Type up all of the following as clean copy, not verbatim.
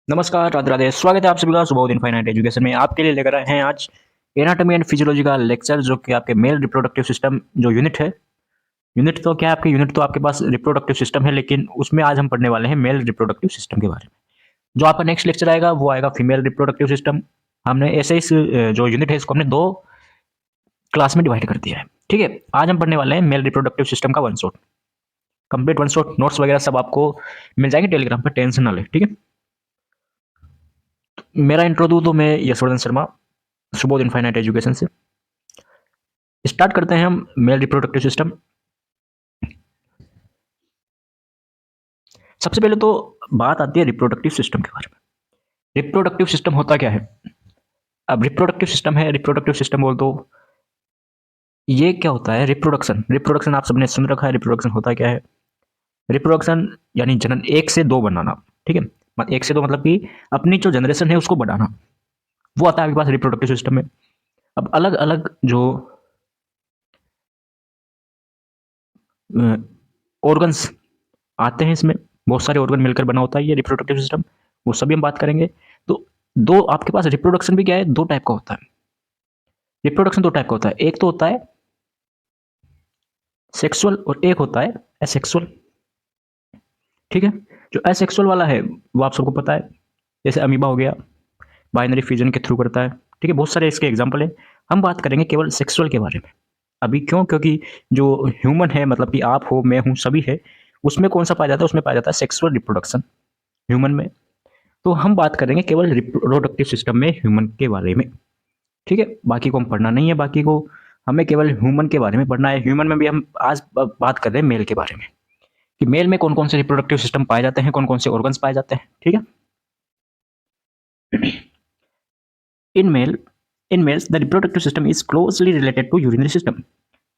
नमस्कार, राधे राधे। स्वागत है आप सभी का सुबोध इनफाइनाइट एजुकेशन में। आपके लिए लेकर आए हैं आज एनाटॉमी एंड फिजियोलॉजी का लेक्चर, जो कि आपके मेल रिप्रोडक्टिव सिस्टम जो यूनिट है। यूनिट तो क्या है, आपके यूनिट तो आपके पास रिप्रोडक्टिव सिस्टम है, लेकिन उसमें आज हम पढ़ने वाले हैं मेल रिप्रोडक्टिव सिस्टम के बारे में। जो आपका नेक्स्ट लेक्चर आएगा वो आएगा फीमेल रिप्रोडक्टिव सिस्टम। हमने ऐसे इस जो यूनिट है इसको हमने दो क्लास में डिवाइड कर दिया है। ठीक है, आज हम पढ़ने वाले हैं मेल रिप्रोडक्टिव सिस्टम का one shot. Complete one shot notes वगैरह सब आपको मिल जाएंगे टेलीग्राम पर, टेंशन ना ले। ठीक है, मेरा इंट्रो दूं तो मैं यशवर्धन शर्मा, सुबोध इनफाइनाइट एजुकेशन से। स्टार्ट करते हैं हम मेल रिप्रोडक्टिव सिस्टम। सबसे पहले तो बात आती है रिप्रोडक्टिव सिस्टम के बारे में। रिप्रोडक्टिव सिस्टम होता क्या है? अब रिप्रोडक्टिव सिस्टम है, रिप्रोडक्टिव सिस्टम बोल दो। ये क्या होता है? रिप्रोडक्शन। रिप्रोडक्शन आप सबने सुन रखा है, रिप्रोडक्शन होता क्या है? रिप्रोडक्शन यानी जनन, एक से दो बनाना। ठीक है, एक से दो मतलब कि अपनी जो जनरेशन है उसको बढ़ाना, वो आता है आपके पास रिप्रोडक्टिव सिस्टम में। अब अलग अलग जो ऑर्गन्स आते हैं इसमें, बहुत सारे ऑर्गन मिलकर बना होता है ये रिप्रोडक्टिव सिस्टम, वो सभी हम बात करेंगे। तो दो आपके पास रिप्रोडक्शन भी क्या है, दो टाइप का होता है। रिप्रोडक्शन दो टाइप का होता है, एक तो होता है सेक्सुअल और एक होता है एसेक्सुअल। ठीक है, जो एसेक्सुअल वाला है वो आप सबको पता है, जैसे अमीबा हो गया, बाइनरी फ्यूजन के थ्रू करता है। ठीक है, बहुत सारे इसके एग्जाम्पल है। हम बात करेंगे केवल सेक्सुअल के बारे में अभी। क्यों? क्योंकि जो ह्यूमन है, मतलब कि आप हो, मैं हूं, सभी है, उसमें कौन सा पाया जाता है? उसमें पाया जाता है सेक्सुअल रिप्रोडक्शन, ह्यूमन में। तो हम बात करेंगे केवल रिप्रोडक्टिव सिस्टम में ह्यूमन के बारे में। ठीक है, बाकी को हम पढ़ना नहीं है, बाकी को हमें केवल ह्यूमन के बारे में पढ़ना है। ह्यूमन में भी हम आज बात कर रहे हैं मेल के बारे में, कि मेल में कौन कौन से रिप्रोडक्टिव सिस्टम पाए जाते हैं, कौन कौन से ऑर्गन्स पाए जाते हैं। ठीक है, in male in males the reproductive system is closely related to urinary system.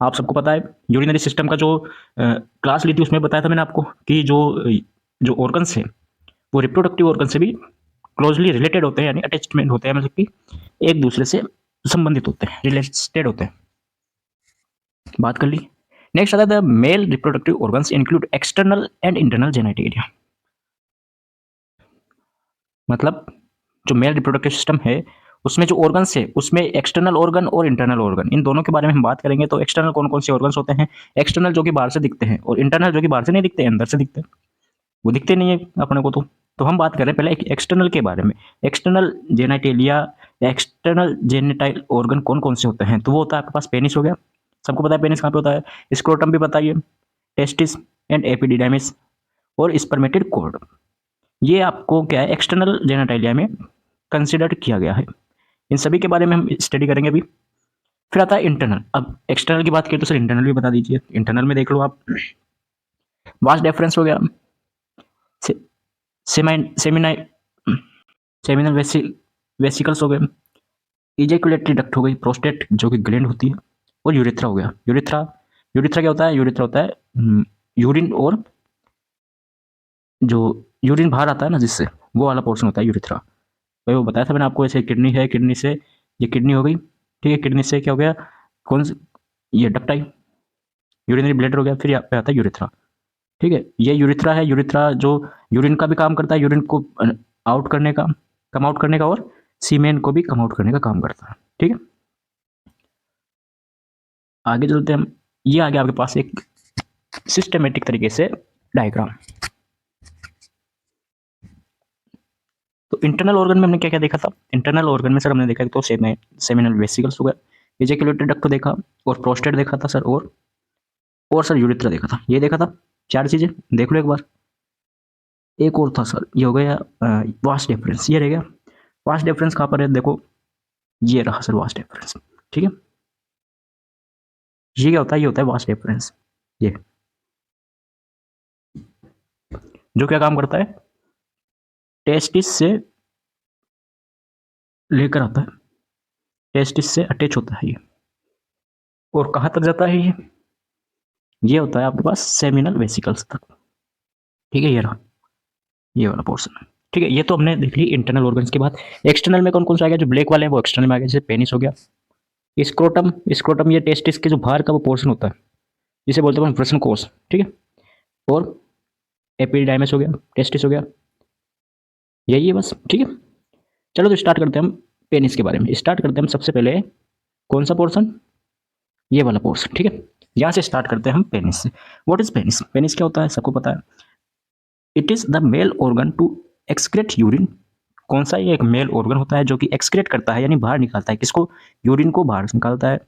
आप सबको पता है यूरिनरी सिस्टम का जो क्लास ली थी उसमें बताया था मैंने आपको कि जो जो ऑर्गन्स है वो रिप्रोडक्टिव ऑर्गन से भी क्लोजली रिलेटेड होते हैं, यानी अटैचमेंट होते हैं, मतलब कि एक दूसरे से संबंधित होते हैं, रिलेटेड होते हैं। बात कर ली। नेक्स्ट आता है the male reproductive organs include external and internal genetic. मतलब जो मेल रिप्रोडक्टिव सिस्टम है उसमें जो ऑर्गन्स है उसमें एक्सटर्नल ऑर्गन और इंटरनल ऑर्गन, इन दोनों के बारे में हम बात करेंगे। तो एक्सटर्नल कौन कौन से ऑर्गन्स होते हैं? एक्सटर्नल जो कि बाहर से दिखते हैं, और इंटरनल जो कि बाहर से नहीं दिखते, अंदर से दिखते हैं। वो दिखते नहीं है अपने को। तो हम बात करें पहले एक्सटर्नल के बारे में। एक्सटर्नल जेनेटेलिया, एक्सटर्नल जेनेटाइल ऑर्गन कौन कौन से होते हैं? तो वो होता है आपके पास पेनिस हो गया, सबको पता है पेनिस कहाँ पे होता है। स्क्रोटम भी बताइए, टेस्टिस एंड एपिडिडाइमिस और स्पर्मेटिड कोर्ड। ये आपको क्या है, एक्सटर्नल जेनेटाइलिया में कंसिडर किया गया है। इन सभी के बारे में हम स्टडी करेंगे अभी। फिर आता है इंटरनल। अब एक्सटर्नल की बात करें तो सर इंटरनल भी बता दीजिए। इंटरनल में देख लो आप, वास्ट डिफरेंस हो गया, सेमिनाई सेमिनल वेसिकल्स हो गए, इजेकुलेटरी डक्ट हो गई, प्रोस्टेट जो कि ग्लैंड होती है, और यूरिथ्रा हो गया। यूरिथ्रा यूरिथ्रा क्या होता है? यूरिथ्रा होता है यूरिन, और जो यूरिन बाहर आता है ना जिससे, वो वाला पोर्शन होता है यूरिथ्रा। भाई वो बताया था मैंने आपको, ऐसे किडनी है, किडनी से ये किडनी हो गई। ठीक है, किडनी से क्या हो गया, कौन सी, ये डक्टाई यूरिनरी ब्लैडर हो गया। फिर यहाँ पे आता है यूरिथ्रा। ठीक है, ये यूरिथ्रा है। यूरिथ्रा जो यूरिन का भी काम करता है, यूरिन को आउट करने का, कम आउट करने का, और सीमेन को भी कम आउट करने का काम करता है। ठीक है, आगे चलते हैं हम। ये आ गया आपके पास एक सिस्टमेटिक तरीके से डायग्राम। तो इंटरनल ऑर्गन में हमने क्या क्या देखा था? इंटरनल ऑर्गन में सर हमने देखा तो सेमिनल वेसिकल्स हो गया, इजेक्युलेटरी डक्ट देखा, और प्रोस्टेट देखा था सर, और सर यूरिथ्रा देखा था। ये देखा था, चार चीजें देख लो एक बार। एक और था सर, ये हो गया वास्ट डिफरेंस। ये रह गया वास्ट डिफरेंस। कहाँ पर है देखो, ये रहा सर वास्ट डिफरेंस। ठीक है, ये क्या होता है? ये होता है वास्ट डिफरेंस। ये जो क्या काम करता है, टेस्टिस से लेकर आता है, टेस्टिस से अटैच होता है ये, और कहाँ तक जाता है ये होता है आपके पास सेमिनल वेसिकल्स तक। ठीक है, ये रहा ये वाला पोर्शन। ठीक है, ये तो हमने देख ली इंटरनल ऑर्गन्स की बात। एक्सटर्नल में कौन कौन सा आ गया? जो ब्लैक वाले हैं वो एक्सटर्नल में आ गया, जैसे पेनिस हो गया, स्क्रोटम। स्क्रोटम ये टेस्टिस के जो बाहर का वो पोर्शन होता है, जिसे बोलते हैं वृषण कोष। ठीक है, और एपिडाइमस हो गया, टेस्टिस हो गया, यही है बस, ठीक है। चलो तो स्टार्ट करते हैं हम पेनिस के बारे में। स्टार्ट करते हैं हम सबसे पहले कौन सा पोर्शन, ये वाला पोर्शन, ठीक है। यहाँ से स्टार्ट करते हैं हम पेनिस से। What is penis? पेनिस क्या होता है सबको पता है। It is the male organ to excrete urine. कौन सा? ये एक मेल ऑर्गन होता है जो कि एक्सक्रेट करता है यानी बाहर निकालता है, किसको? यूरिन को बाहर निकालता है।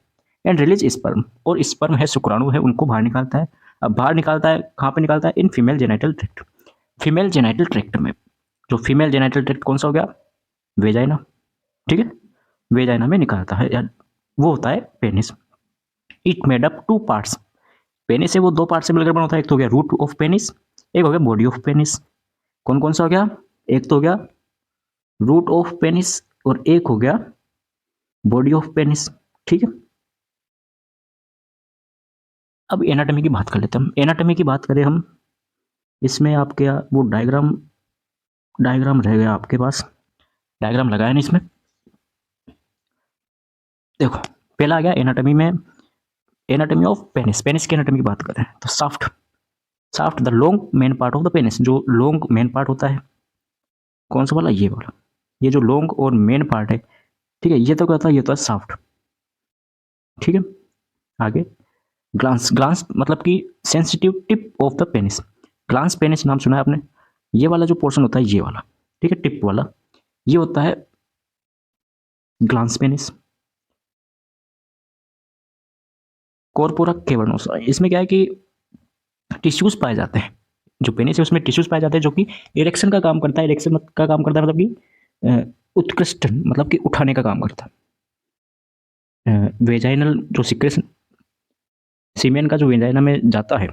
एंड रिलीज स्पर्म, और स्पर्म है, शुक्राणु है, उनको बाहर निकालता है। अब बाहर निकालता है कहाँ पे निकालता है? In female genital tract. Female genital tract में। जो फीमेल जेनाइटल ट्रैक्ट कौन सा हो गया? वेजाइना, ठीक है। वेजाइना में निकालता है यार, वो होता है penis. It made up two parts. Penis है वो दो पार्ट से मिलकर बना होता है। एक तो हो गया रूट ऑफ पेनिस, एक हो गया बॉडी ऑफ पेनिस। कौन कौन सा हो गया? एक तो हो गया रूट ऑफ पेनिस और एक हो गया बॉडी ऑफ पेनिस, ठीक है। अब एनाटॉमी की बात कर लेते हैं हम। एनाटॉमी की बात करें हम, इसमें आपके वो डायग्राम डायग्राम रह गया आपके पास, डायग्राम लगाया नहीं इसमें। देखो पहला आ गया एनाटॉमी में, एनाटॉमी ऑफ पेनिस। पेनिस की एनाटॉमी की बात करें तो shaft, shaft the long main part of the penis. जो लॉन्ग मेन पार्ट होता है, कौन सा वाला? ये वाला। ये जो लॉन्ग और मेन पार्ट है, ठीक है, ये तो कहता है, ये तो है शाफ्ट, ठीक है। आगे ग्लांस, ग्लांस मतलब कि sensitive tip of the penis. Glans penis नाम सुना है आपने? ये वाला जो पोर्शन होता है, ये वाला, ठीक है, टिप वाला, ये होता है ग्लांस पेनिस। कॉर्पोरा कैवर्नोसा, इसमें क्या है कि टिश्यूज पाए जाते हैं। जो पेनिस है उसमें टिश्यूज पाए जाते हैं जो कि इरेक्शन का काम करता है। इरेक्शन का काम करता है मतलब कि उत्कृष्ट, मतलब कि उठाने का काम करता है। वेजाइनल जो सिक्रेशन, सीमेन का जो वेजाइना में जाता है,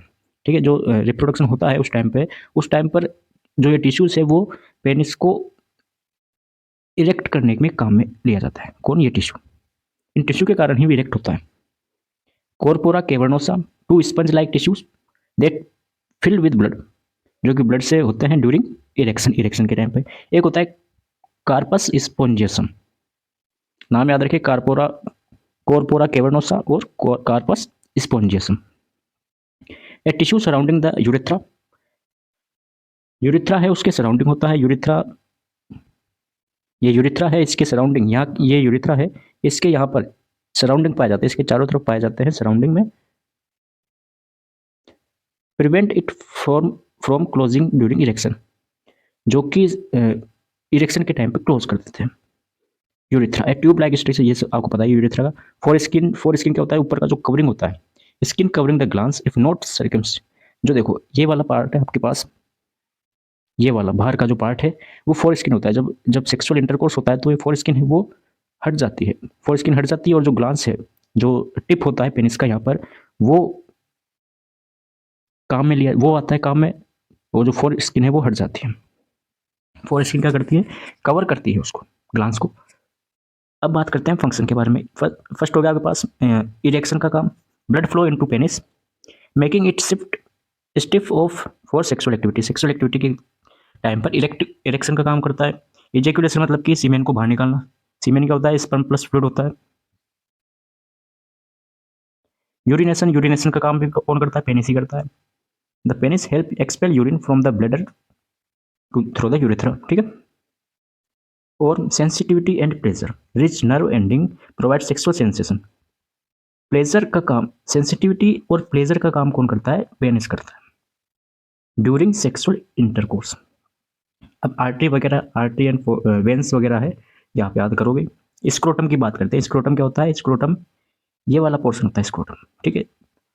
ठीक है, जो रिप्रोडक्शन होता है उस टाइम पे, उस टाइम पर जो ये टिश्यूज है वो पेनिस को इरेक्ट करने में काम में लिया जाता है। कौन? ये टिश्यू। इन टिश्यू के कारण ही वो इरेक्ट होता है। Corpora cavernosa, two sponge like tissues that filled with blood, जो कि ब्लड से होते हैं ड्यूरिंग इरेक्शन, इरेक्शन के टाइम पे। एक होता है कार्पस स्पोंजियसम, नाम याद रखिए, कार्पोरा, कॉर्पोरा कैवर्नोसा और corpus spongiosum. A tissue surrounding the urethra, urethra है उसके सराउंडिंग होता है। यूरिथ्रा, ये यूरिथ्रा है, इसके सराउंडिंग, यहाँ ये यूरिथ्रा है, इसके यहाँ पर सराउंडिंग पाए जाते हैं, इसके चारों तरफ पाए जाते हैं सराउंडिंग में। Prevent it from from closing during erection, जो कि इरेक्शन के टाइम पे क्लोज कर देते हैं। यूरिथ्रा ए ट्यूब लाइक स्ट्रक्चर, ये सब आपको पता है यूरिथ्रा का। फॉर स्किन, फॉर स्किन क्या होता है? ऊपर का जो कवरिंग होता है, skin covering the glans if not circumcised. जो देखो ये वाला पार्ट है आपके पास, ये वाला बाहर का जो पार्ट है वो फॉर स्किन होता है। जब जब सेक्सुअल इंटरकोर्स होता है तो ये फॉर स्किन है वो हट जाती है, फॉर स्किन हट जाती है, और जो ग्लांस है, जो टिप होता है पेनिस का यहाँ पर, वो काम में लिया, वो आता है काम में, वो जो फॉर स्किन है वो हट जाती है। फॉर स्किन क्या करती है? कवर करती है उसको, ग्लांस को। अब बात करते हैं फंक्शन के बारे में। फर्स्ट हो गया आपके पास इरेक्शन का काम, blood flow into penis, making it shift stiff of for sexual activity. Sexual activity के टाइम पर इरेक्शन का काम करता है। इजेक्यूलेशन मतलब कि सीमेन को बाहर निकालना। सीमेन क्या होता है? स्पर्म प्लस फ्लूइड होता है। यूरिनेशन, यूरिनेशन का काम भी कौन करता है? पेनिस ही करता है। The penis help expel urine from the bladder to through the urethra, ठीक है। और sensitivity and pleasure, rich nerve ending provide sexual sensation. Pleasure का काम, सेंसिटिविटी और प्लेजर का काम कौन करता है? पेनिस करता है ड्यूरिंग सेक्सुअल इंटरकोर्स। अब आर्टरी वगैरह, आर्टरी एंड वेंस वगैरह है, ये आप याद करोगे। स्क्रोटम की बात करते हैं। स्क्रोटम क्या होता है? स्क्रोटम ये वाला पोर्शन होता है स्क्रोटम, ठीक है।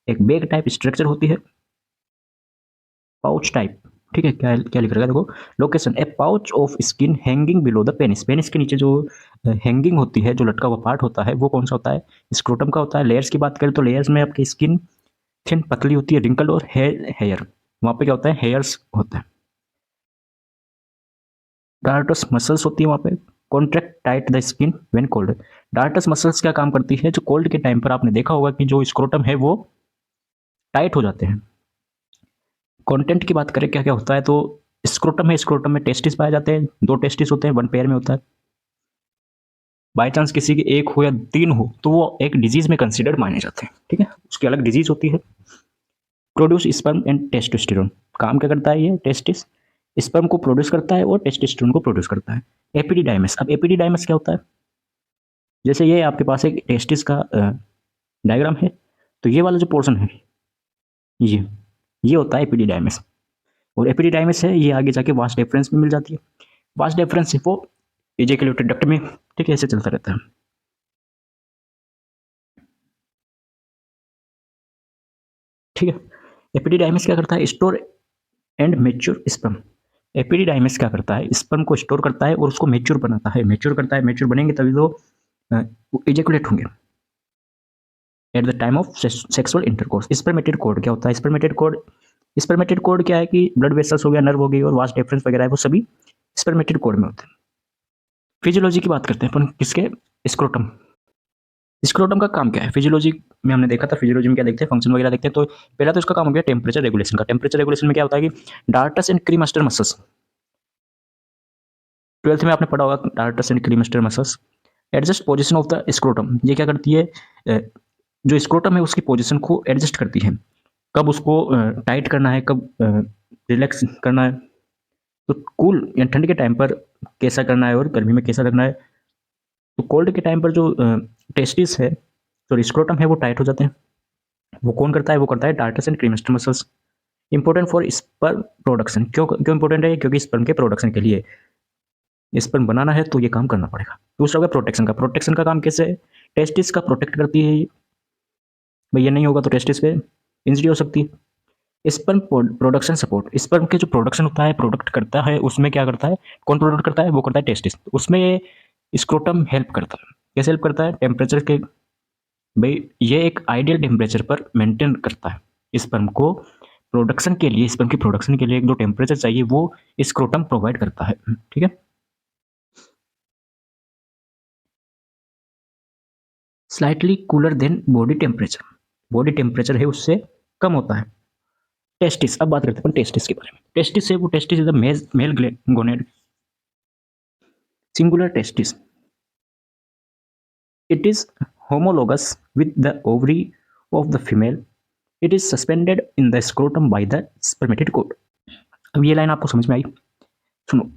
एक बैग टाइप स्ट्रक्चर होती है, पाउच टाइप, ठीक है। क्या क्या लिख रखा है देखो, location A pouch of skin hanging below the penis. Penis के नीचे जो हैंगिंग होती है, जो लटका हुआ पार्ट होता है, वो कौन सा होता है? स्क्रोटम का होता है। लेयर्स की बात करें तो लेयर्स में आपकी स्किन थिन पतली होती है, रिंकल और हेयर, वहाँ पे क्या होता है? हेयर्स होता है। डार्टस मसल्स होती है वहाँ पे, contract tight the skin when cold. Dartos muscles क्या काम करती है? जो कोल्ड के टाइम पर आपने देखा होगा कि जो स्क्रोटम है वो टाइट हो जाते हैं। कंटेंट की बात करें क्या क्या होता है, तो स्क्रोटम है, स्क्रोटम में टेस्टिस पाए जाते हैं। दो टेस्टिस होते हैं, वन पेयर में होता है। बाई चांस किसी के एक हो या तीन हो तो वो एक डिजीज में कंसिडर्ड माने जाते हैं, ठीक है, उसकी अलग डिजीज होती है। प्रोड्यूस स्पर्म एंड टेस्टोस्टेरोन, काम क्या करता है ये टेस्टिस? स्पर्म को प्रोड्यूस करता है और टेस्टोस्टेरोन को प्रोड्यूस करता है। एपिडिडाइमस, अब एपिडिडाइमस क्या होता है? जैसे ये आपके पास एक टेस्टिस का डायग्राम है, तो ये वाला जो पोर्शन है ये होता है एपिडिडाइमस। और एपिडिडाइमस है ये आगे जाके वास्ट डिफरेंस में मिल जाती है। वास्ट डिफरेंस है वो इजैक्युलेटरी डक्ट में, ठीक है, ऐसे चलता रहता है। ठीक है, एपिडिडाइमस क्या करता है? Store and mature sperm. Epididymis क्या करता है? स्पर्म को स्टोर करता है और उसको मेच्योर बनाता है। मेच्योर करता है, मेच्योर बनेंगे तभी तो इजैकुलेट होंगे at the time of sexual intercourse. Spermatid code क्या होता है? स्पर्मेटेड कोड क्या है कि ब्लड वेसल्स हो गया, नर्व हो गई और वास्ट डिफरेंस वगैरह है, वो सभी स्पर्मेटेड कोड में होते हैं। फिजियोलॉजी की बात करते हैं अपन किसके? स्क्रोटम। स्क्रोटम का काम क्या है? फिजियोलॉजी में हमने देखा था, फिजियोलॉजी में क्या देखते हैं, फंक्शन वगैरह देखते हैं। तो पहला तो इसका काम हो गया टेम्परेचर रेगुलेशन का। टेम्परेचर रेगुलेशन में क्या होता है कि डार्टस एंड क्रीमास्टर मसल्स, 12th में आपने पढ़ा होगा dartos and cremaster muscles adjust position of the scrotum. ये क्या करती है? जो स्क्रोटम है उसकी पोजीशन को एडजस्ट करती है, कब उसको टाइट करना है, कब रिलैक्स करना है। तो कूल या ठंड के टाइम पर कैसा करना है और गर्मी में कैसा रखना है। तो कोल्ड के टाइम पर जो टेस्टिस है, जो स्क्रोटम है, वो टाइट हो जाते हैं। वो कौन करता है? वो करता है dartos and cremaster muscles. Important for sperm production. क्यों क्यों इंपॉर्टेंट है? क्योंकि स्पर्म के प्रोडक्शन के लिए स्पर्म बनाना है तो ये काम करना पड़ेगा। दूसरा होगा प्रोटेक्शन का। प्रोटेक्शन का काम कैसे है? टेस्टिस का प्रोटेक्ट करती है। भाई ये नहीं होगा तो टेस्टिस पे इंजरी हो सकती है। Sperm production support. स्पर्म के जो प्रोडक्शन होता है, प्रोडक्ट करता है, उसमें क्या करता है? कौन प्रोडक्ट करता है? वो करता है टेस्टिस। उसमें ये स्क्रोटम हेल्प करता है। कैसे हेल्प करता है? टेम्परेचर के, भाई ये एक आइडियल टेम्परेचर पर मेंटेन करता है स्पर्म को। प्रोडक्शन के लिए, स्पर्म की प्रोडक्शन के लिए जो टेम्परेचर चाहिए वो स्क्रोटम प्रोवाइड करता है। ठीक है, slightly cooler than body temperature. Body temperature है उससे कम होता है। टेस्टिस, अब बात करते हैं अपन टेस्टिस के बारे में। टेस्टिस है वो, testis is the male gonad, singular testis. It is homologous with the ovary of the female. It is suspended in the scrotum by the spermatid cord. अब ये लाइन आपको समझ में आई? सुनो,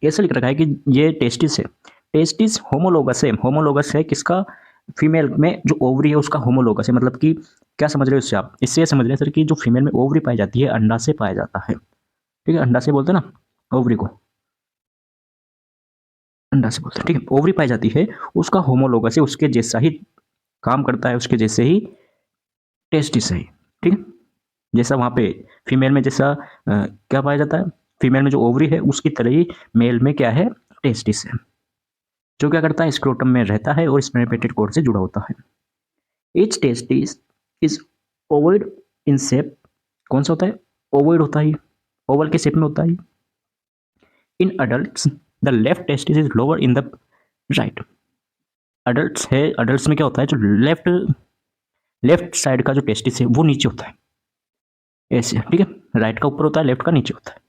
ऐसा लिख रखा है कि ये टेस्टिस है। टेस्टिस होमोलोगस है। होमोलोगस है किसका? फीमेल में जो ओवरी है उसका होमोलोगस है। मतलब कि क्या समझ रहे हो इससे आप? इससे समझ रहे हैं सर कि जो फीमेल में ओवरी पाई जाती है अंडा से पाया जाता है। ठीक है, अंडा से बोलते हैं ना ओवरी को, अंडा से बोलते हैं। ठीक है, ओवरी पाई जाती है, उसका होमोलोगस है, उसके जैसा ही काम करता है, उसके जैसे ही टेस्टिस है। ठीक है, जैसा वहाँ पे फीमेल में जैसा क्या पाया जाता है, फीमेल में जो ओवरी है उसकी तरह ही मेल में क्या है? टेस्टिस है, जो क्या करता है? स्क्रोटम में रहता है और स्पर्मेटेड कोड से जुड़ा होता है। H testis is oval in shape. कौन सा होता है? ओवल होता है, ओवल के शेप में होता है। In adult the left testis is lower in the right. Adult है, अडल्ट में क्या होता है? जो लेफ्ट साइड का जो टेस्टिस है वो नीचे होता है ऐसे। ठीक है, राइट का ऊपर होता है, लेफ्ट का नीचे होता है।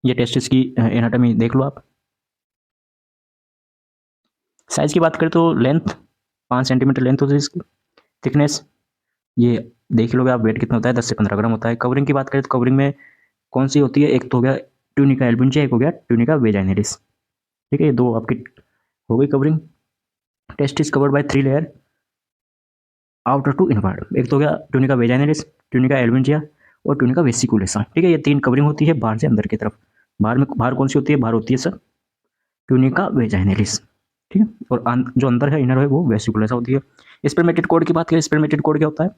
ये टेस्टिस की एनाटॉमी देख लो आप। साइज की बात करें तो लेंथ 5 सेंटीमीटर लेंथ होती है इसकी। थिकनेस ये देख लोगे आप, वेट कितना होता है? 10 से 15 ग्राम होता है। कवरिंग की बात करें तो कवरिंग में कौन सी होती है? एक तो हो गया ट्यूनिका एल्बुंजिया, एक हो गया ट्यूनिका वेजाइनलिस। ठीक है, ये दो आपकी हो गई covering. Test is covered by 3 layer outer to inward. एक तो हो गया ट्यूनिका वेजाइनलिस, ट्यूनिका एल्बुंजिया और ट्यूनिका वेसिकुलेसा। ठीक है, ये 3 कवरिंग होती है बाहर से अंदर की तरफ। बाहर कौन सी होती है? बाहर होती है सर ट्यूनिका वेजाइनलिस। ठीक है, और जो अंदर है, इनर है, वो वेसिकुलेसा होती है। स्पर्मेटेड कोड की बात करें, स्पर्मेटेड कोड क्या होता है?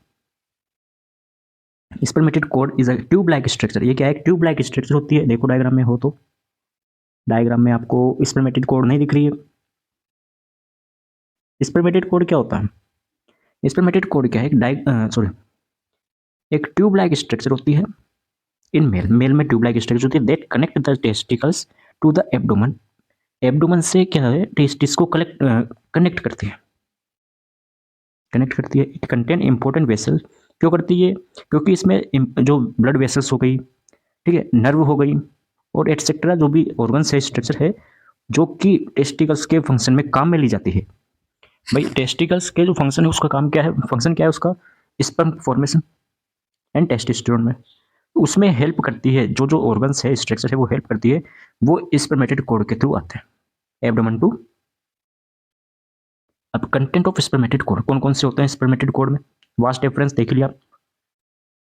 Spermatid code is a tube like structure. ये क्या है? ट्यूब लाइक स्ट्रक्चर होती है। देखो डायग्राम में हो तो, डायग्राम में आपको स्पर्मेटेड कोड नहीं दिख रही है। स्पर्मेटेड कोड क्या होता है? स्पर्मेटेड कोड क्या है? एक ट्यूब लाइक स्ट्रक्चर होती है इन मेल में ट्यूब लाइक स्ट्रक्चर होती है that connect the testicles to the abdomen. Abdomen से क्या है? टेस्टिस को कनेक्ट करती है, कनेक्ट करती है। It contain important vessel. क्यों करती है? क्योंकि इसमें जो ब्लड वेसल्स हो गई, ठीक है, नर्व हो गई और एटसेट्रा जो भी ऑर्गन्स है, स्ट्रक्चर है, जो कि टेस्टिकल्स के फंक्शन में काम में ली जाती है। भाई टेस्टिकल्स के जो फंक्शन है उसका काम क्या है? फंक्शन क्या है उसका? स्पर्म फॉर्मेशन एंड टेस्टोस्टेरोन में। उसमें हेल्प करती है, जो जो ऑर्गन्स है, स्ट्रक्चर है, वो हेल्प करती है, वो स्पर्मेटेड कोड के थ्रू आते हैं। Abdomen to. अब कंटेंट ऑफ स्पर्मेटेड कोड कौन कौन से होते हैं स्पर्मेटेड कोड में? वास्ट डिफरेंस देख लिया,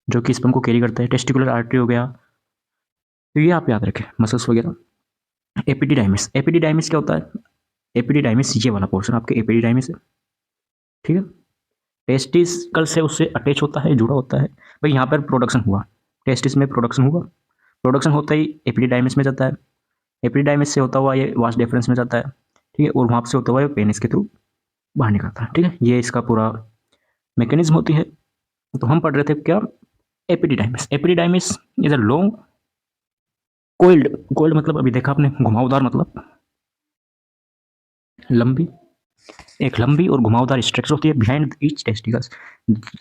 जो कि स्पर्म को कैरी करता है। टेस्टिकुलर आर्टरी हो गया, तो ये आप याद रखें, मसल्स वगैरह। एपिडिडाइमिस, एपिडिडाइमिस क्या होता है? एपिडिडाइमिस ये वाला पोर्शन आपके एपिडिडाइमिस है, ठीक है। टेस्टिकल से उससे अटैच होता है, जुड़ा होता है। भाई यहाँ पर प्रोडक्शन हुआ, टेस्टिस में प्रोडक्शन हुआ, प्रोडक्शन होता ही एपिडिडाइमिस में जाता है, एपिडिडाइमिस से होता हुआ ये वास्ट डिफरेंस में जाता है, ठीक है, और वहाँ से होता हुआ ये पेनिस के थ्रू बाहर निकलता है, ठीक है। ये इसका पूरा मैकेनिज्म होती है। तो हम पढ़ रहे थे क्या? Epididymis. Epididymis is a long coiled, coiled मतलब अभी देखा आपने, घुमावदार मतलब लंबी, एक लंबी और घुमावदार स्ट्रक्चर होती है बिहाइंड ईच टेस्टिकल्स।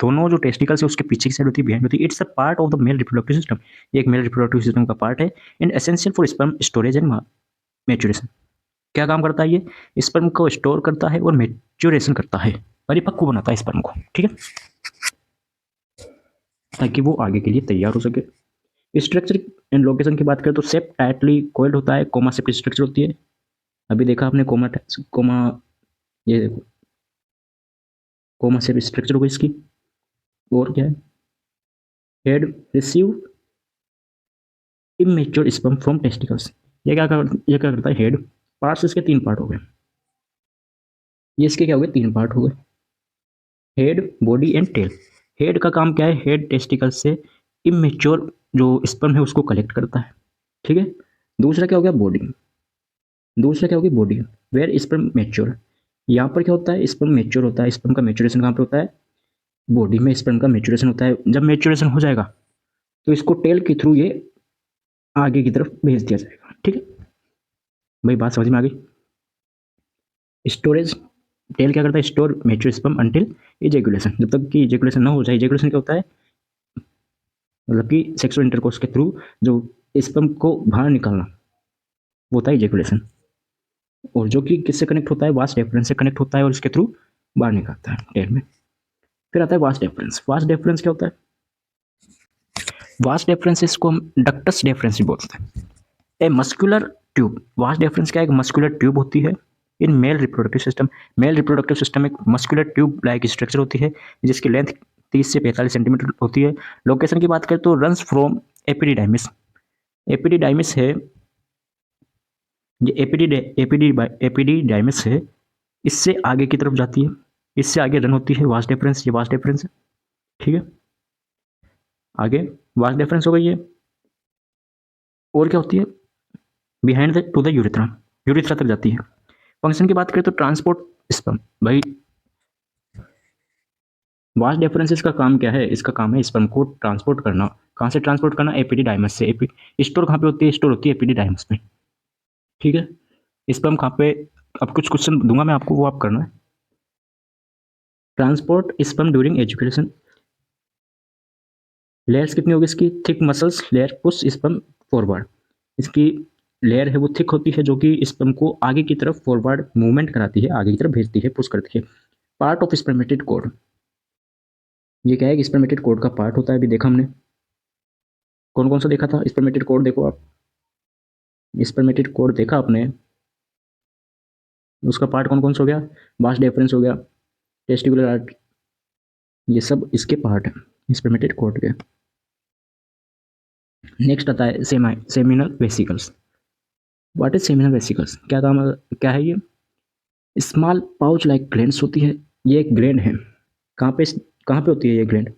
दोनों जो टेस्टिकल्स है उसके पीछे की साइड होती है, बिहाइंड होती है। It's a part of the mail reproductive system, ये एक मेल रिप्रोडक्टिव सिस्टम का पार्ट है। And essential for sperm storage and maturation. क्या काम करता है ये? स्पर्म को स्टोर करता है और मैच्योरेशन करता है, परिपक्व बनाता है स्पर्म को, ठीक है, ताकि वो आगे के लिए तैयार हो सके। स्ट्रक्चर एंड लोकेशन की बात करें तो सेप टाइटली कोइल्ड होता है, कोमा सेप स्ट्रक्चर होती है। अभी देखा आपने कोमा, कोमा, ये देखो कोमा सेप स्ट्रक्चर होगी इसकी। और क्या है? Head receive immature sperm from testicles. ये क्या करता है? हेड पार्ट्स इसके तीन पार्ट हो गए, ये इसके क्या हो गए? तीन पार्ट हो गए, head, body and tail. Head का काम क्या है? हेड टेस्टिकल्स से इमेच्योर जो स्पर्म है उसको कलेक्ट करता है, ठीक है। दूसरा क्या हो गया? बॉडी। दूसरा क्या होगी? Body, where sperm mature. यहाँ पर क्या होता है? स्पर्म मैच्योर होता है। स्पर्म का मैच्योरेशन कहाँ पे होता है? बॉडी में स्पर्म का मैच्योरेशन होता है। जब मैच्योरेशन हो जाएगा तो इसको टेल के थ्रू ये आगे की तरफ भेज दिया जाएगा, ठीक है। भाई बात समझ में आ गई? स्टोरेज, टेल क्या करता है? Store mature sperm until ejaculation. जब तक कि इजेकुलेशन ना हो जाए, इजेकुलेशन क्या होता है? मतलब कि सेक्सुअल इंटरकोर्स के थ्रू जो स्पर्म को बाहर निकालना, वो होता है इजेकुलेशन। और जो कि किससे कनेक्ट होता है? वास्ट डिफरेंस से कनेक्ट होता है और इसके थ्रू बाहर निकलता है टेल में। फिर आता है वास्ट डिफरेंस। वास्ट डिफरेंस क्या होता है? वास्ट डिफरेंस इसको हम डक्टस डिफरेंस भी बोलते हैं। A muscular tube, vas deferens क्या है? एक मस्कुलर ट्यूब होती है in male reproductive system. Male reproductive system एक मस्कुलर ट्यूब लाइक स्ट्रक्चर होती है जिसकी लेंथ 30 से 45 सेंटीमीटर होती है। लोकेशन की बात करें तो रन्स फ्रॉम एपिडिडाइमिस, एपिडिडाइमिस है ये, एपिडिडाइमिस है, इससे आगे की तरफ जाती है, इससे आगे रन होती है वास्ट डिफरेंस। ये वास्ट डिफरेंस है, ठीक है। आगे वास्ट डिफरेंस हो गई है। और क्या होती है? Behind the two the urethra, urethra तक जाती है। फंक्शन की बात करें तो ट्रांसपोर्ट स्पर्म। भाई वास्ट डिफरेंसेस का काम क्या है? इसका काम है स्पर्म को ट्रांसपोर्ट करना। कहाँ से ट्रांसपोर्ट करना? एपिडिडाइमस से। स्टोर कहाँ पे होती है? स्टोर होती है एपिडिडाइमस में, ठीक है। स्पर्म कहाँ पे? अब कुछ क्वेश्चन दूंगा मैं आपको, वो आप करना है। Transport sperm during education. Layers कितनी होगी इसकी? Thick muscles layer push sperm forward. इसकी लेयर है वो थिक होती है, जो कि स्पर्म को आगे की तरफ फॉरवर्ड मूवमेंट कराती है, आगे की तरफ भेजती है, पुश करती है। पार्ट ऑफ स्पर्मेटेड कोड, ये क्या है? स्पर्मेटेड कोड का पार्ट होता है। अभी देखा हमने, कौन कौन सा देखा था स्पर्मेटेड कोड? देखो आप, स्पर्मेटेड कोड देखा आपने, उसका पार्ट कौन कौन सा हो गया? वास्ट डिफरेंस हो गया, टेस्टिकुलर आर्ट, ये सब इसके पार्ट है स्पर्मेटेड कोड के। नेक्स्ट आता है seminal vesicles. What is seminal vesicles? क्या काम, क्या है ये? स्मॉल पाउच लाइक ग्लैंड्स होती है, ये एक ग्लैंड है। कहाँ पे, कहाँ पे होती है ये ग्लैंड?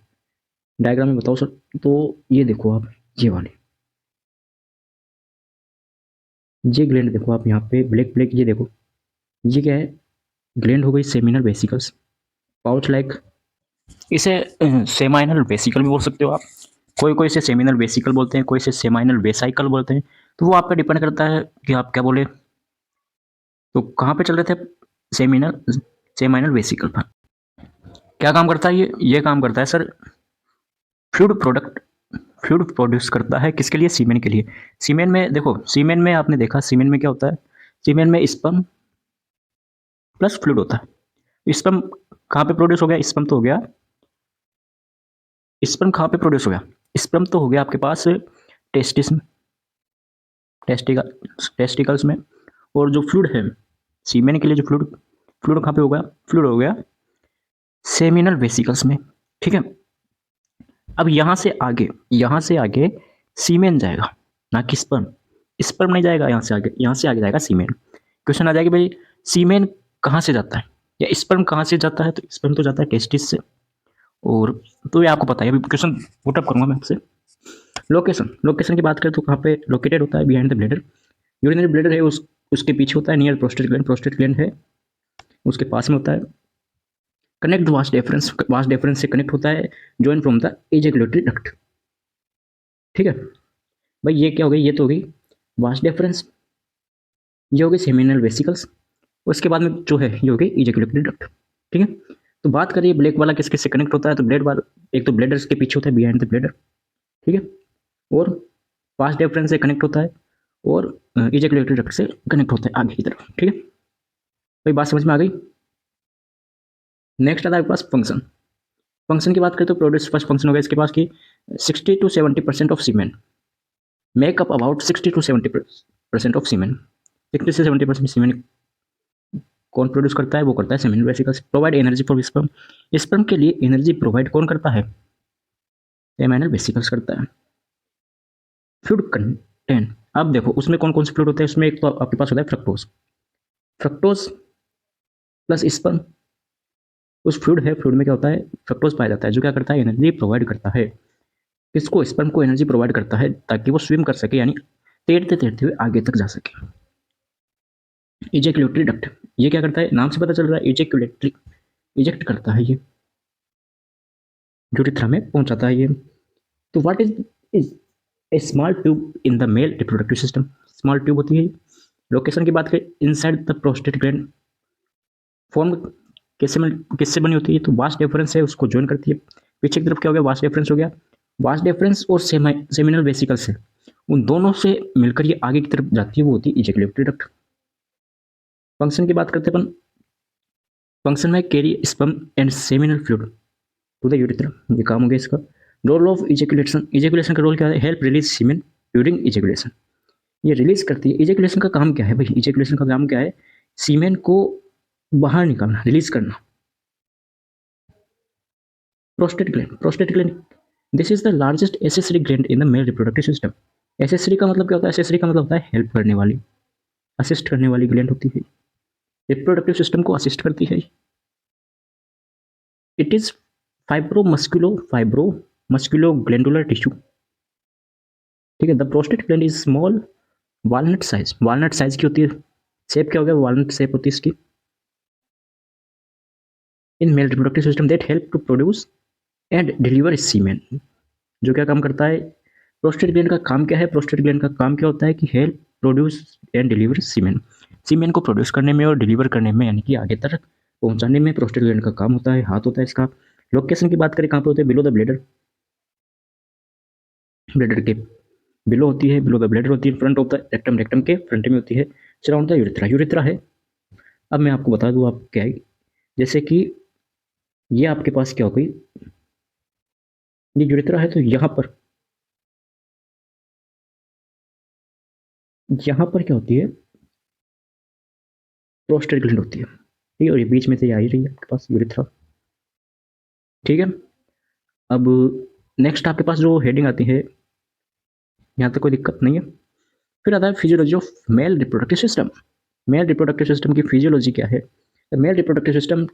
डायग्राम में बताओ सर। तो ये देखो आप, ये वाली, ये ग्लैंड देखो आप यहाँ पे ब्लैक ब्लैक, ये देखो, ये क्या है? ग्लैंड हो गई सेमिनल वेसिकल्स, पाउच लाइक। इसे सेमाइनल वेसिकल भी बोल सकते हो आप। कोई कोई इसे सेमिनल वेसिकल बोलते हैं, कोई इसे सेमाइनल वेसाइकल बोलते हैं। तो वो आप पे डिपेंड करता है कि आप क्या बोले। तो कहाँ पे चल रहे थे? सेमिनल, सेमाइनल वेसिकल पर। क्या काम करता है ये काम करता है sir, fluid product, fluid produce करता है। किसके लिए? सीमेन के लिए। सीमेन में देखो, सीमेन में आपने देखा, सीमेन में क्या होता है? सीमेन में स्पर्म प्लस फ्लूइड होता है। स्पर्म कहाँ पे प्रोड्यूस हो गया? स्पर्म तो हो गया, स्पर्म कहाँ पे प्रोड्यूस हो गया? स्पर्म तो हो गया आपके पास टेस्टिस में, टेस्टिकल्स में, और जो फ्लूइड है सीमेन के लिए, जो फ्लूइड फ्लूइड कहाँ पे होगा, फ्लूइड हो गया सेमिनल वेसिकल्स में। ठीक है, अब यहाँ से आगे सीमेन जाएगा, ना कि स्पर्म। स्पर्म नहीं जाएगा यहाँ से आगे जाएगा सीमेन। क्वेश्चन आ जाएगा भाई सीमेन कहाँ से जाता है या स्पर्म कहाँ से जाता है, तो स्पर्म तो जाता है टेस्टिस से। और तो ये आपको पता है, अभी क्वेश्चन पुटअप करूंगा मैं आपसे। लोकेशन की बात करें तो कहाँ पे लोकेटेड होता है, behind the bladder. Urinary bladder है उसके पीछे होता है, नियर प्रोस्टेट ग्लैंड है उसके पास में होता है। कनेक्ट वास्ट डिफरेंस से कनेक्ट होता है, join from the ejaculatory duct. ठीक है भाई, ये क्या हो गई, ये तो हो गई वास्ट डिफरेंस, ये हो गई सेमिनल वेसिकल्स, उसके बाद में जो है ये हो गई एजेकुलेटरी डक्ट। ठीक है, तो बात करिए ब्लैक वाला किसके से कनेक्ट होता है, तो ब्लेड वाला, एक तो ब्लेडर के पीछे होता है, बिहाइंड द ब्लेडर। ठीक है, और वास्ट डिफरेंस से कनेक्ट होता है, और एजेकुलेटरी डक्ट से कनेक्ट होता है आगे की तरफ। ठीक है भाई, बात समझ में आ गई। नेक्स्ट आता है आपके पास फंक्शन। फंक्शन की बात करें तो प्रोड्यूस फर्स्ट फंक्शन होगा इसके पास कि 60 to 70% of semen make up about 60 to 70% of semen. 60 से 70% सीमेन कौन प्रोड्यूस करता है, वो करता है seminal vesicles. Provide energy for sperm, sperm के लिए एनर्जी प्रोवाइड कौन करता है, सेमिनल वेसिकल्स करता है। फ्लूइड कंटेंट, अब देखो उसमें कौन कौन से फ्लूइड होते हैं, उसमें एक तो आपके पास होता है फ्रक्टोज, फ्रक्टोज प्लस स्पर्म। उस फ्लूइड है, फ्लूइड में क्या होता है, फ्रक्टोज पाया जाता है, जो क्या करता है, एनर्जी प्रोवाइड करता है। किसको, स्पर्म को एनर्जी प्रोवाइड करता है ताकि वो स्विम कर सके, यानी तैरते तैरते हुए आगे तक जा सके। इजेक्युलेटरी डक्ट, ये क्या करता है, नाम से पता चल रहा है, इजेक्युलेटरी, इजेक्ट करता है ये, यूरिथ्रा में पहुंचाता है ये। तो what is a small tube in the mail reproductive system, small tube होती है। लोकेशन की बात करें, inside the prostate gland, form किससे बनी होती है, तो वास्ट डिफरेंस है उसको ज्वाइन करती है। पीछे की तरफ क्या हो गया, वास्ट डिफरेंस हो गया, वास्ट डिफरेंस और सेमिनल वेसिकल्स है, उन दोनों से मिलकर ये आगे की तरफ जाती है, वो होती है इजेक्युलेटरी डक्ट। फंक्शन की बात करते हैं अपन, फंक्शन में carry sperm and seminal fluid to the urethra, ये काम हो गया इसका। रोल ऑफ इजेकुलेशन, इजेकुलेशन का रोल क्या है, help release semen during ejaculation, ये रिलीज करती है। इजेकुलेशन का काम क्या है भाई, इजेकुलेशन का काम क्या है, सीमेन को बाहर निकालना, रिलीज करना। Prostate gland, this is the largest accessory gland in the mail reproductive system. Accessory का मतलब क्या होता है, एसेसरी का मतलब होता है हेल्प करने वाली, असिस्ट करने वाली ग्लैंड होती है, रिप्रोडक्टिव सिस्टम को असिस्ट करती है। It is fibro मस्कुलो glandular tissue. ठीक है, the prostate gland is small walnut size की होती है। शेप क्या हो गया, वालनट शेप होती है इसकी। In male reproductive system that help to produce and deliver semen, जो क्या काम करता है, प्रोस्टेट ग्लैंड का काम क्या है, प्रोस्टेट ग्लैंड का काम क्या होता है कि हेल्प प्रोड्यूस एंड डिलीवर सीमेन, सीमेन को प्रोड्यूस करने में और डिलीवर करने में, यानी कि आगे तक पहुंचाने में प्रोस्टेट ग्लैंड का काम होता है, हाथ होता है इसका। लोकेशन की बात करें कहाँ पे होते हैं, बिलो द ब्लेडर, ब्लेडर के बिलो होती है, बिलो द ब्लेडर होती है, front of the rectum, rectum के फ्रंट में होती है, सराउंड द यूरिथ्रा, यूरिथ्रा है। अब मैं आपको बता दूं आप क्या है, जैसे कि ये आपके पास क्या हो गई, ये यूरिथ्रा है, तो यहाँ पर क्या होती है, प्रोस्टेट ग्लैंड होती है। ठीक है, और ये बीच में से आ ही रही है आपके पास यूरिथ्रा। ठीक है, अब नेक्स्ट आपके पास जो हेडिंग आती है, यहाँ तक कोई दिक्कत नहीं है। फिर आता है physiology of male reproductive system. Male reproductive system की फिजियोलॉजी क्या है, the mail reproductive system,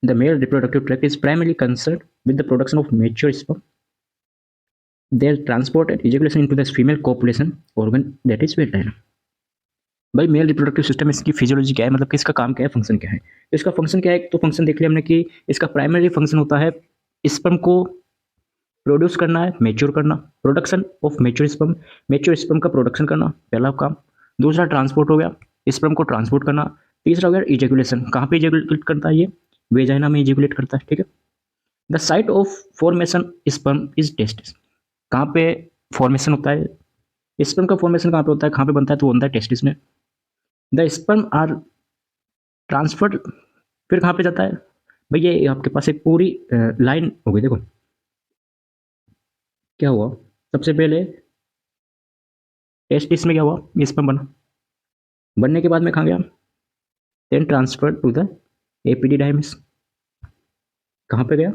the male reproductive tract is primarily concern with the production of mature sperm, their transport and ejaculation into the female copulation organ that is vagina। भाई mail reproductive system, इसकी physiology क्या है, मतलब कि इसका काम क्या है, फंक्शन क्या है। इसका फंक्शन क्या है, तो फंक्शन देख लिया हमने कि इसका प्राइमरी फंक्शन होता है स्पर्म को प्रोड्यूस करना है, मेच्योर करना, प्रोडक्शन ऑफ मेच्योर स्पर्म का प्रोडक्शन करना पहला काम। दूसरा ट्रांसपोर्ट हो गया, स्पर्म को ट्रांसपोर्ट करना। तीसरा हो गया इजेकुलेशन, कहाँ पे इजेकुलेट करता है, ये वेजाइना में इजेकुलेट करता है। ठीक है, the site of formation sperm is testis, कहाँ पे फॉर्मेशन होता है, स्पर्म का फॉर्मेशन कहाँ पे होता है, कहाँ पे बनता है, तो बनता है टेस्टिस में। द स्पर्म आर ट्रांसफर्ड, फिर कहाँ पे जाता है, भैया ये आपके पास एक पूरी लाइन हो गई, देखो क्या हुआ, सबसे पहले टेस्ट में क्या हुआ, स्पर्म बना, बनने के बाद में कहाँ गया, then transfer to the epididymis, कहाँ पे गया,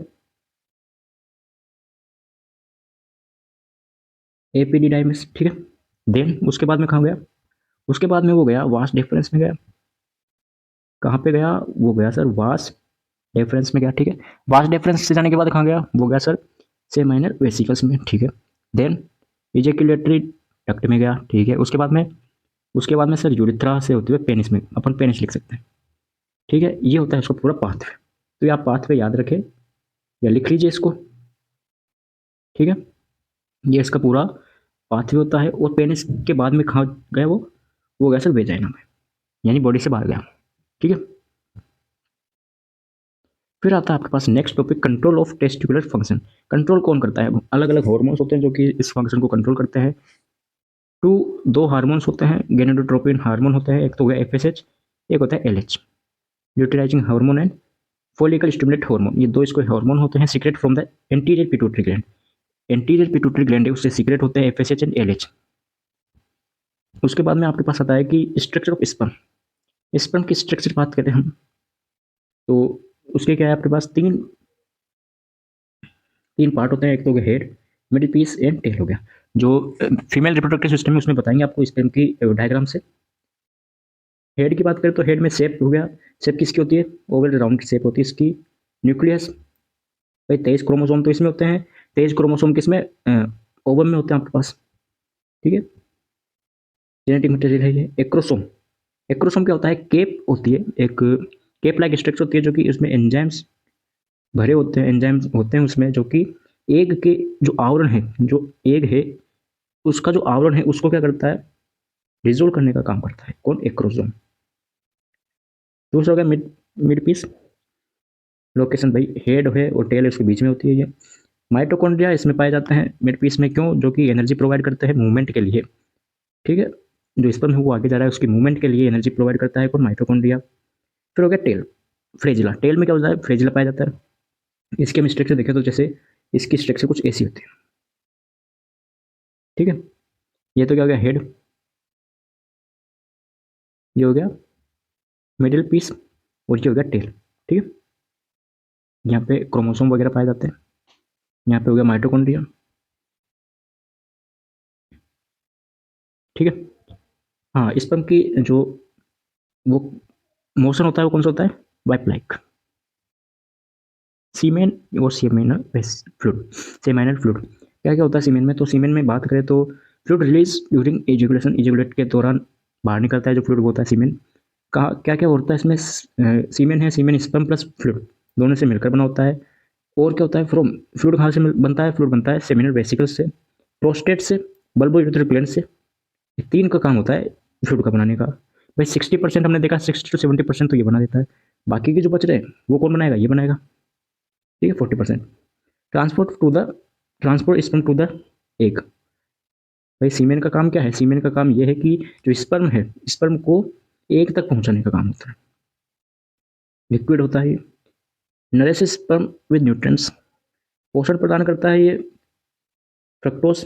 एपिडिडाइमिस, ठीक है। देन उसके बाद में कहाँ गया, उसके बाद में वो गया वास्ट डिफरेंस में गया, कहाँ पे गया, वो गया सर वास्ट डिफरेंस में गया, ठीक है। वास्ट डिफरेंस से जाने के बाद कहाँ गया, वो गया सर से माइनर वेसिकल्स में, ठीक है। देन इजेक्युलेटरी डक्ट में गया, ठीक है। उसके बाद में सर यूरिथ्रा से होते हुए पेनिस में, अपन पेनिस लिख सकते हैं, ठीक है। ये होता है इसका पूरा पाथवे। तो ये आप पाथवे याद रखें या लिख लीजिए इसको, ठीक है। ये इसका पूरा पाथवे होता है। और पेनिस के बाद में कहाँ गया, वो गया सर वेजाइना में, यानी बॉडी से बाहर गया, ठीक है। फिर आता है आपके पास next topic, control of testicular function. Control कौन करता है, अलग अलग हार्मोन्स होते हैं जो कि इस फंक्शन को कंट्रोल करते हैं। दो हार्मोन्स होते हैं, गेनेडोट्रोपिन हार्मोन होते हैं, एक तो हो गया एफएसएच, एक होता है LH, luteinizing hormone and follicle stimulate hormone. ये दो इसको हार्मोन होते हैं, secret from the anterior pituitary gland. Anterior pituitary gland है, उससे सीक्रेट होते हैं एफएसएच एंड एलएच। उसके बाद में आपके पास आता है कि स्ट्रक्चर ऑफ स्पर्म। स्पर्म की स्ट्रक्चर बात करें हम, तो उसके क्या है, आपके पास तीन तीन पार्ट होते हैं। एक तो हो गया head, middle piece and tail हो गया। जो फीमेल रिप्रोडक्टिव सिस्टम है उसमें बताएंगे आपको स्पर्म की डायग्राम से। हेड की बात करें तो हेड में शेप हो गया, शेप किसकी होती है, ओवल राउंड शेप होती है इसकी। न्यूक्लियस, भाई 23 क्रोमोसोम तो इसमें होते हैं, 23 क्रोमोसोम किसमें, ओवम में होते हैं आपके पास, ठीक है। जेनेटिक मटेरियल है ये। एक्रोसोम, एक्रोसोम क्या होता है, केप होती है, एक केप लाइक स्ट्रक्चर होती है जो कि उसमें एंजाइम्स भरे होते हैं, एंजाइम्स होते हैं उसमें, जो कि एग के जो आवरण है, जो एग है उसका जो आवरण है उसको क्या करता है, रिजोल्व करने का काम करता है, कौन, एक्रोसोम। दूसरा हो गया मिड मिड पीस, लोकेशन भाई हेड है और टेल उसके बीच में होती है ये। माइटोकॉन्ड्रिया इसमें पाए जाते हैं मिड पीस में, क्यों, जो कि एनर्जी प्रोवाइड करते हैं मूवमेंट के लिए, ठीक है। जो स्पर्म है वो आगे जा रहा है उसकी मूवमेंट के लिए एनर्जी प्रोवाइड करता है कौन, माइटोकॉन्ड्रिया। फिर हो गया टेल, फ्रेजिला। टेल में क्या होता है, फ्रेजिला पाया जाता है। इसके हम स्ट्रक्चर देखें तो जैसे इसकी स्ट्रक्चर कुछ ऐसी होती है, ठीक है। ये तो क्या हो गया हेड, ये हो गया मिडिल पीस, और ये हो गया टेल, ठीक है। यहाँ पे क्रोमोसोम वगैरह पाए जाते हैं। यहाँ पे हो गया माइटोकॉन्ड्रिया, ठीक है। हाँ, स्पर्म की जो वो मोशन होता है वो कौन सा होता है, वाइप लाइक। सीमेन और सेमिनल फ्लूइड, सेमिनल फ्लूइड क्या क्या होता है सीमेन में, तो सीमेन में बात करें तो fluid release during education, educate के दौरान बाहर निकलता है जो फ्लूइड होता है सीमेन। कहाँ क्या क्या होता है इसमें, सीमेन है, सीमेन स्पर्म प्लस फ्लूइड दोनों से मिलकर बना होता है। और क्या होता है, फ्रॉम फ्लूइड कहाँ से बनता है, फ्लूइड बनता है सेमिनल वेसिकल से, प्रोस्टेट से, बल्बो यूरेथ्रल ग्लैंड से। तीन का काम होता है फ्लूइड का बनाने का। भाई 60% हमने देखा, 60 to 70% तो ये बना देता है, बाकी के जो बच रहे हैं वो कौन बनाएगा, ये बनाएगा, ठीक है। 40% transport to the, transport sperm to the egg. भाई सीमेन का काम क्या है, सीमेन का काम ये है कि जो स्पर्म है, स्पर्म को एग तक पहुंचाने का काम होता है। लिक्विड होता है, नरिश स्पर्म विद न्यूट्रिएंट्स, पोषण प्रदान करता है ये। Fructose,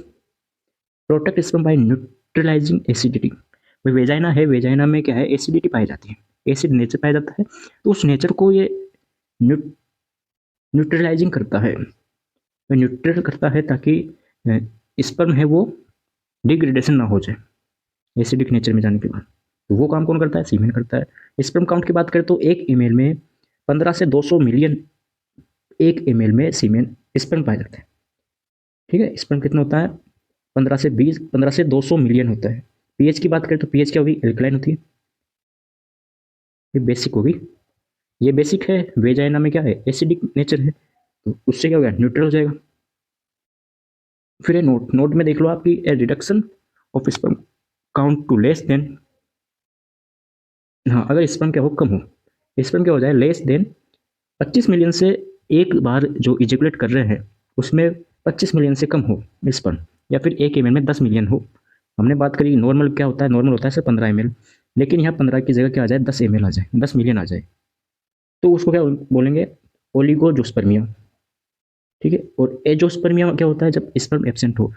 protect sperm bye neutralising acidity. भाई वेजाइना है, वेजाइना में क्या है, एसिडिटी पाई जाती है, एसिड नेचर पाया जाता है, तो उस नेचर को ये न्यूट्रलाइजिंग करता है, न्यूट्रल करता है ताकि स्पर्म है वो डिग्रेडेशन ना हो जाए एसिडिक नेचर में जाने के बाद। तो वो काम कौन करता है, सीमेन करता है। स्पर्म काउंट की बात करें तो एक ईमेल में 15 से 200 मिलियन, एक ईमेल में सीमेन स्पर्म पाए जाते हैं, ठीक है। स्पर्म कितना होता है, 15 से 200 मिलियन होता है। पीएच की बात करें तो पीएच क्या होगी, एल्कलाइन होती है, ये बेसिक होगी, ये बेसिक है। वेजाइना में क्या है, एसिडिक नेचर है, तो उससे क्या हो गया, न्यूट्रल हो जाएगा। फिर ये नोट, नोट में देख लो आपकी, a reduction of sperm count to less than, हाँ अगर स्पर्म क्या हो, कम हो, स्पर्म क्या हो जाए, लेस देन 25 मिलियन से, एक बार जो इजेकुलेट कर रहे हैं उसमें 25 मिलियन से कम हो स्पर्म, या फिर एक एम में 10 मिलियन हो। हमने बात करी नॉर्मल क्या होता है, नॉर्मल होता है सिर्फ 15 ml, लेकिन यहाँ 15 की जगह क्या आ जाए, 10 ml आ जाए, 10 मिलियन आ जाए, तो उसको क्या बोलेंगे, ओलिगोजोस्पर्मिया, ठीक है। और एजोस्पर्मिया क्या होता है, जब स्पर्म एब्सेंट हो,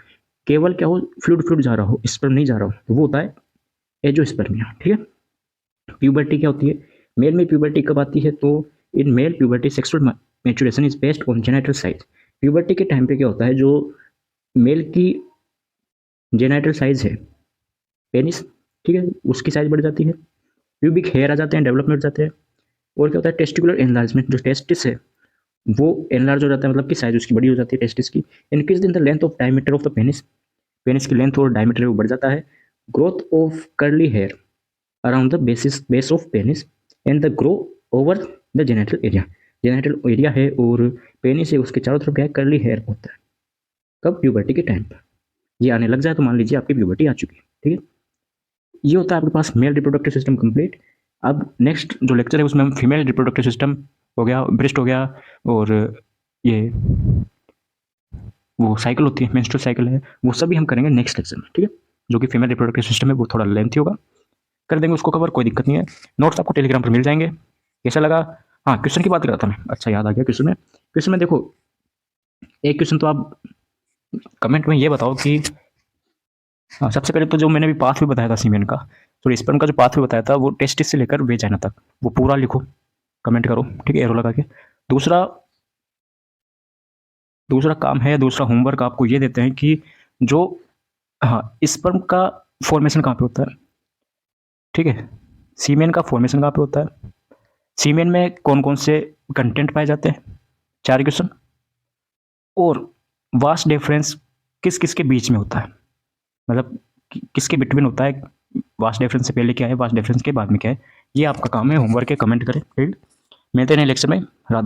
केवल क्या हो, फ्लूइड जा रहा हो, स्पर्म नहीं जा रहा हो, तो वो होता है एजोस्पर्मिया। ठीक है। प्यूबर्टी क्या होती है, मेल में प्यूबर्टी कब आती है, तो in male puberty sexual maturation is based on genital size. Puberty के टाइम पे क्या होता है, जो मेल की जेनेटल साइज है, पेनिस, ठीक है, उसकी साइज बढ़ जाती है, प्यूबिक हेयर आ जाते हैं, डेवलपमेंट जाते हैं। और क्या होता है, टेस्टिकुलर एनलार्जमेंट, जो टेस्टिस है वो एनलार्ज हो जाता है, मतलब कि साइज उसकी बड़ी हो जाती है टेस्टिस की। Increase in the length of diameter of the penis, penis की लेंथ और डायमीटर वो बढ़ जाता है। Growth of curly hair around the base of penis and the grow over the genital area, genital area है और penis है उसके चारों तरफ क्या है, कर्ली हेयर होता है। कब, प्यूबर्टी के टाइम पर। ये आने लग जाए तो मान लीजिए आपकी प्यूबर्टी आ चुकी है। ठीक है। ये होता है आपके पास मेल रिप्रोडक्टिव सिस्टम कंप्लीट। अब नेक्स्ट जो लेक्चर है उसमें हम फीमेल रिप्रोडक्टिव सिस्टम हो गया, ब्रेस्ट हो गया, और ये वो साइकिल होती है, मेंस्ट्रुअल साइकिल है, वो सभी हम करेंगे नेक्स्ट लेक्चर में। ठीक है। जो कि फीमेल रिप्रोडक्टिव सिस्टम है वो थोड़ा लेंथी होगा, कर देंगे उसको कवर, कोई दिक्कत नहीं है। नोट्स आपको टेलीग्राम पर मिल जाएंगे। कैसा लगा? हाँ, क्वेश्चन की बात कर रहा था मैं, अच्छा याद आ गया। क्वेश्चन में देखो, एक क्वेश्चन तो आप कमेंट में ये बताओ कि, हाँ, सबसे पहले तो जो मैंने भी पाथ भी बताया था सीमेन का, तो स्पर्म का जो पाथ भी बताया था वो टेस्टिस से लेकर वेजाइना तक, वो पूरा लिखो, कमेंट करो, ठीक है, एरो लगा के। दूसरा दूसरा काम है, दूसरा होमवर्क आपको ये देते हैं कि जो, हाँ, स्पर्म का फॉर्मेशन कहाँ पे होता है, ठीक है, सीमेन का फॉर्मेशन कहाँ पे होता है, सीमेन में कौन कौन से कंटेंट पाए जाते हैं, 4 क्वेश्चन। और वास्ट डिफरेंस किस किस के बीच में होता है, मतलब किसके बिटवीन होता है, वास्ट डिफरेंस से पहले क्या है, वास्ट डिफरेंस के बाद में क्या है। ये आपका काम है, होमवर्क है, कमेंट करें। ठीक, मिलते हैं नेक्स्ट लेक्चर में। राधे।